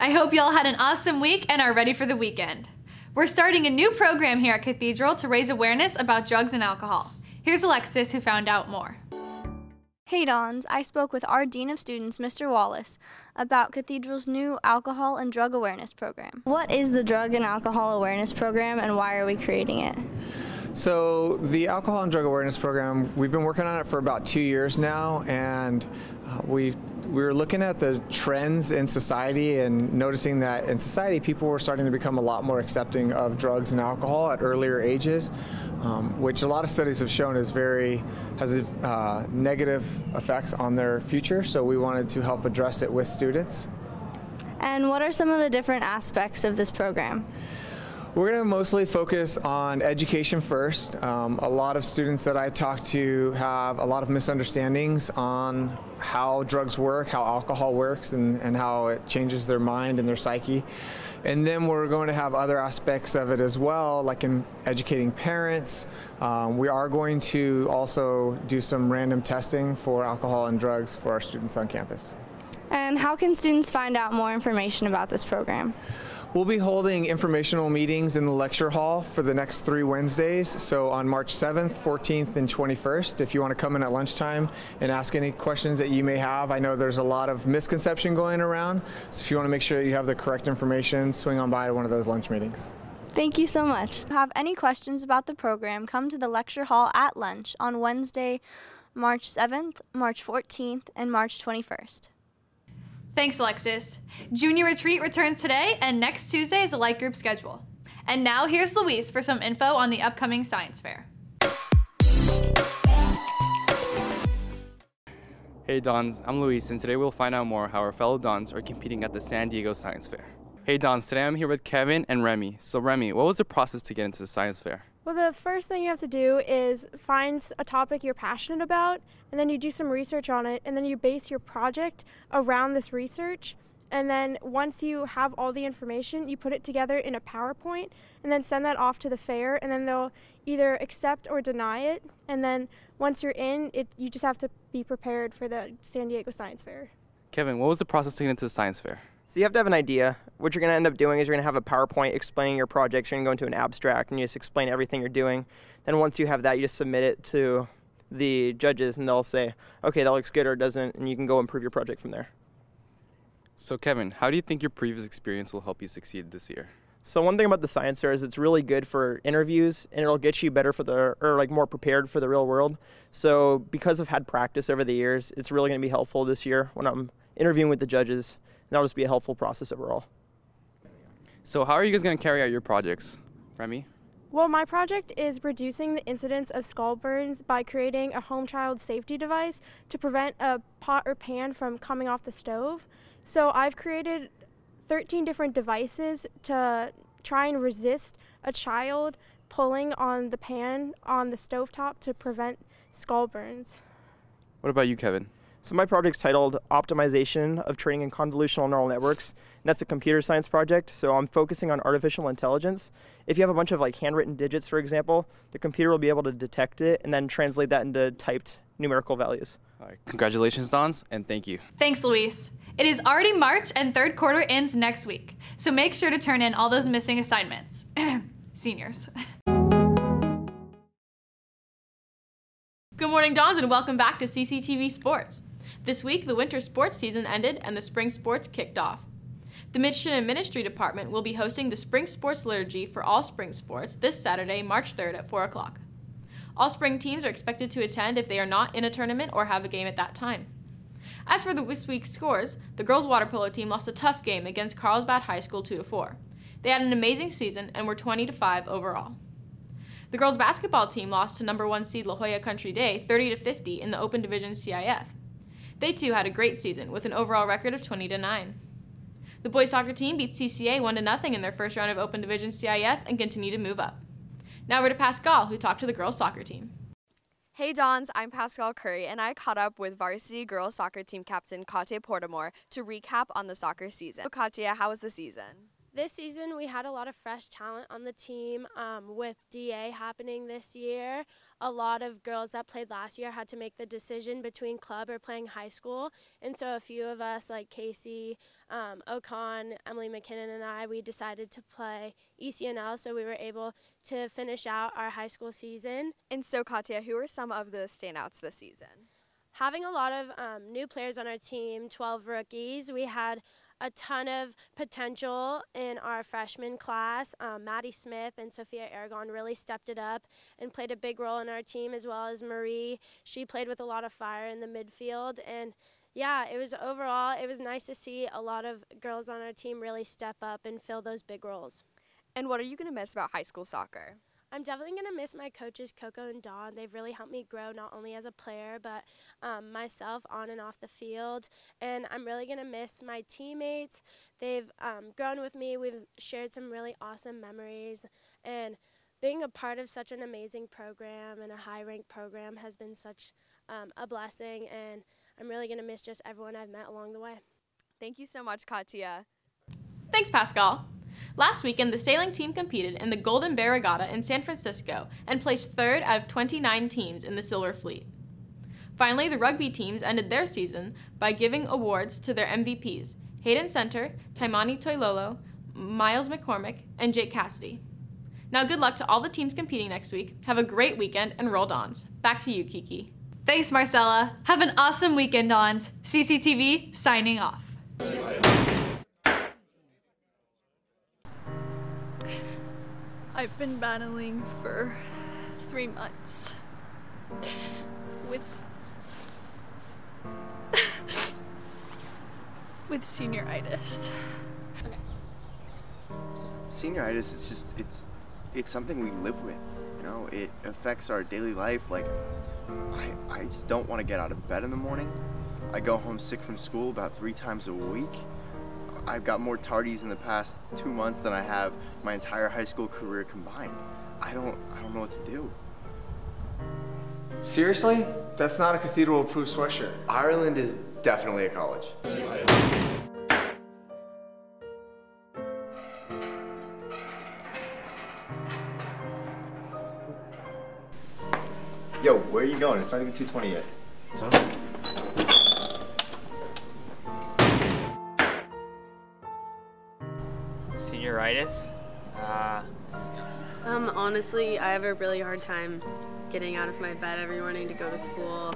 I hope you all had an awesome week and are ready for the weekend. We're starting a new program here at Cathedral to raise awareness about drugs and alcohol. Here's Alexis, who found out more. Hey Dons, I spoke with our Dean of Students, Mr. Wallace, about Cathedral's new alcohol and drug awareness program. What is the drug and alcohol awareness program and why are we creating it? So the alcohol and drug awareness program, we've been working on it for about 2 years now, and we were looking at the trends in society and noticing that in society people were starting to become a lot more accepting of drugs and alcohol at earlier ages, which a lot of studies have shown has negative effects on their future. So we wanted to help address it with students. And what are some of the different aspects of this program? We're going to mostly focus on education first. A lot of students that I talk to have a lot of misunderstandings on how drugs work, how alcohol works, and how it changes their mind and their psyche. And then we're going to have other aspects of it as well, like in educating parents. We are going to also do some random testing for alcohol and drugs for our students on campus. And how can students find out more information about this program? We'll be holding informational meetings in the lecture hall for the next 3 Wednesdays, so on March 7th, 14th, and 21st. If you want to come in at lunchtime and ask any questions that you may have, I know there's a lot of misconception going around, so if you want to make sure that you have the correct information, swing on by to one of those lunch meetings. Thank you so much. If you have any questions about the program, come to the lecture hall at lunch on Wednesday, March 7th, March 14th, and March 21st. Thanks, Alexis. Junior Retreat returns today, and next Tuesday is a light group schedule. And now here's Luis for some info on the upcoming science fair. Hey Dons, I'm Luis, and today we'll find out more how our fellow Dons are competing at the San Diego Science Fair. Hey Dons, today I'm here with Kevin and Remy. So Remy, what was the process to get into the science fair? Well, the first thing you have to do is find a topic you're passionate about, and then you do some research on it, and then you base your project around this research. And then once you have all the information, you put it together in a PowerPoint, and then send that off to the fair, and then they'll either accept or deny it. And then once you're in, you just have to be prepared for the San Diego Science Fair. Kevin, what was the process to get into the science fair? So you have to have an idea. What you're going to end up doing is you're going to have a PowerPoint explaining your project. You're going to go into an abstract and you just explain everything you're doing. Then once you have that, you just submit it to the judges and they'll say, okay, that looks good or it doesn't, and you can go improve your project from there. So Kevin, how do you think your previous experience will help you succeed this year? So one thing about the science fair is it's really good for interviews, and it'll get you better more prepared for the real world. So because I've had practice over the years, it's really going to be helpful this year when I'm interviewing with the judges. That'll just be a helpful process overall. So how are you guys going to carry out your projects? Remy? Well, my project is reducing the incidence of skull burns by creating a home child safety device to prevent a pot or pan from coming off the stove. So I've created 13 different devices to try and resist a child pulling on the pan on the stovetop to prevent skull burns. What about you, Kevin? So my project's titled Optimization of Training in Convolutional Neural Networks, and that's a computer science project, so I'm focusing on artificial intelligence. If you have a bunch of handwritten digits, for example, the computer will be able to detect it and then translate that into typed numerical values. All right, congratulations, Dons, and thank you. Thanks, Luis. It is already March and third quarter ends next week, so make sure to turn in all those missing assignments. Seniors. Good morning, Dons, and welcome back to CCTV Sports. This week, the winter sports season ended and the spring sports kicked off. The Mission and Ministry Department will be hosting the Spring Sports Liturgy for all spring sports this Saturday, March 3rd at 4 o'clock. All spring teams are expected to attend if they are not in a tournament or have a game at that time. As for this week's scores, the girls' water polo team lost a tough game against Carlsbad High School 2-4. They had an amazing season and were 20-5 overall. The girls' basketball team lost to number 1 seed La Jolla Country Day 30-50 in the Open Division CIF. They too had a great season with an overall record of 20-9. The boys soccer team beat CCA 1-0 in their first round of Open Division CIF and continue to move up. Now we're to Pascal, who talked to the girls soccer team. Hey Dons, I'm Pascal Curry, and I caught up with varsity girls soccer team captain Katya Portamore to recap on the soccer season. So Katya, how was the season? This season we had a lot of fresh talent on the team with DA happening this year. A lot of girls that played last year had to make the decision between club or playing high school. And so a few of us like Casey, Ocon, Emily McKinnon and I, we decided to play ECNL, so we were able to finish out our high school season. And so, Katya, who are some of the standouts this season? Having a lot of new players on our team, 12 rookies, we had a ton of potential in our freshman class. Maddie Smith and Sophia Aragon really stepped it up and played a big role in our team, as well as Marie. She played with a lot of fire in the midfield. And yeah, it was nice to see a lot of girls on our team really step up and fill those big roles. And what are you going to miss about high school soccer? I'm definitely going to miss my coaches, Coco and Dawn. They've really helped me grow not only as a player, but myself on and off the field. And I'm really going to miss my teammates. They've grown with me. We've shared some really awesome memories. And being a part of such an amazing program and a high-ranked program has been such a blessing. And I'm really going to miss just everyone I've met along the way. Thank you so much, Katya. Thanks, Pascal. Last weekend, the sailing team competed in the Golden Bear Regatta in San Francisco and placed third out of 29 teams in the Silver Fleet. Finally, the rugby teams ended their season by giving awards to their MVPs, Hayden Center, Taimani Toilolo, Miles McCormick, and Jake Cassidy. Now good luck to all the teams competing next week. Have a great weekend and roll Dons. Back to you, Kiki. Thanks, Marcella. Have an awesome weekend, Dons. CCTV signing off. I've been battling for 3 months with senioritis. Okay. Senioritis is just, it's something we live with, you know? It affects our daily life. Like, I just don't want to get out of bed in the morning. I go home sick from school about 3 times a week. I've got more tardies in the past 2 months than I have my entire high school career combined. I don't know what to do. Seriously? That's not a cathedral-approved sweatshirt. Ireland is definitely a college. Yo, where are you going? It's not even 2:20 yet. Senioritis? Honestly, I have a really hard time getting out of my bed every morning to go to school.